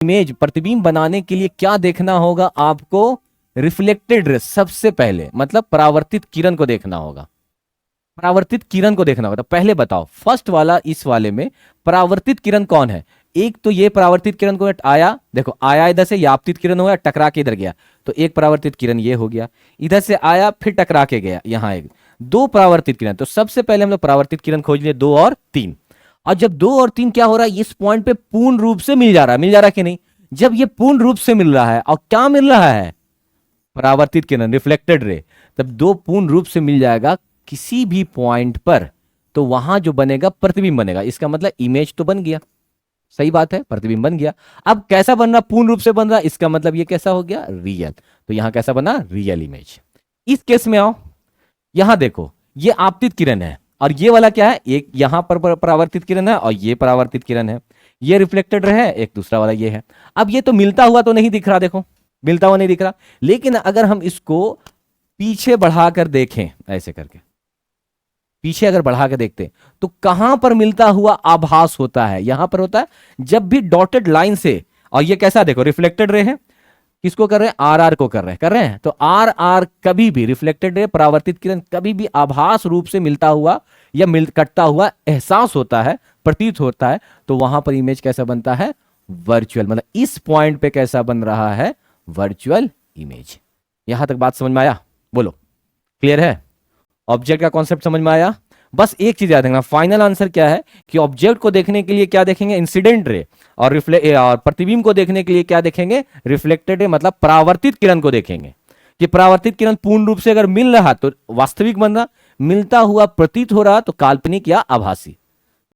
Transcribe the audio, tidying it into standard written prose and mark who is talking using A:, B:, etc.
A: Image प्रतिबिंब बनाने के लिए क्या देखना होगा आपको? रिफ्लेक्टेड रे सबसे पहले, मतलब परावर्तित किरण को देखना होगा। परावर्तित किरण को देखना होगा। तो पहले बताओ फर्स्ट वाला, इस वाले में परावर्तित किरण कौन है? एक तो ये परावर्तित किरण को आया, देखो आया इधर से, ये आपतित किरण हुआ, टकरा के इधर गया, तो एक परावर्तित किरण ये हो गया, इधर से आया फिर टकरा के गया, यहां एक दो परावर्तित किरण। तो सबसे पहले हम लोग परावर्तित किरण खोज लिए 2 और 3। और जब 2 और 3 क्या हो रहा है, इस पॉइंट पे पूर्ण रूप से मिल जा रहा है, मिल जा रहा है कि नहीं? जब ये पूर्ण रूप से मिल रहा है, और क्या मिल रहा है? परावर्तित किरण, रिफ्लेक्टेड रे, तब 2 पूर्ण रूप से मिल जाएगा किसी भी पॉइंट पर, तो वहां जो बनेगा प्रतिबिंब बनेगा। इसका मतलब इमेज तो बन गया, सही बात है, प्रतिबिंब बन गया। अब कैसा बन रहा? पूर्ण रूप से बन रहा, इसका मतलब ये कैसा हो गया? रियल। तो यहां कैसा बना? Real image. इस केस में आओ, यहां देखो ये आपतित किरण है, और ये वाला क्या है? एक यहां पर परावर्तित किरण है, और ये परावर्तित किरण है, ये रिफ्लेक्टेड है, एक दूसरा वाला ये है। अब ये तो मिलता हुआ तो नहीं दिख रहा, देखो मिलता हुआ नहीं दिख रहा, लेकिन अगर हम इसको पीछे बढ़ाकर देखें, ऐसे करके पीछे अगर बढ़ा के देखते, तो कहां पर मिलता हुआ आभास होता है? यहां पर होता है, जब भी डॉटेड लाइन से, और ये कैसा देखो रिफ्लेक्टेड रे है, किसको कर रहे हैं? आर आर को कर रहे हैं। तो आर आर कभी भी रिफ्लेक्टेड रे, परावर्तित किरण कभी भी आभास रूप से मिलता हुआ या कटता हुआ एहसास होता है, प्रतीत होता है, तो वहां पर इमेज कैसा बनता है? वर्चुअल। मतलब इस पॉइंट पे कैसा बन रहा है? Virtual image. यहां तक बात समझ में आया? बोलो, क्लियर है? ऑब्जेक्ट का कॉन्सेप्ट समझ में आया? बस एक चीज याद रखना, फाइनल आंसर क्या है कि ऑब्जेक्ट को देखने के लिए क्या देखेंगे? Incident ray. और प्रतिबिंब को देखने के लिए क्या देखेंगे? रिफ्लेक्टेड रे, मतलब परावर्तित किरण को देखेंगे। कि परावर्तित किरण पूर्ण रूप से अगर मिल रहा तो वास्तविक बन रहा, मिलता हुआ प्रतीत हो रहा तो काल्पनिक या आभासी।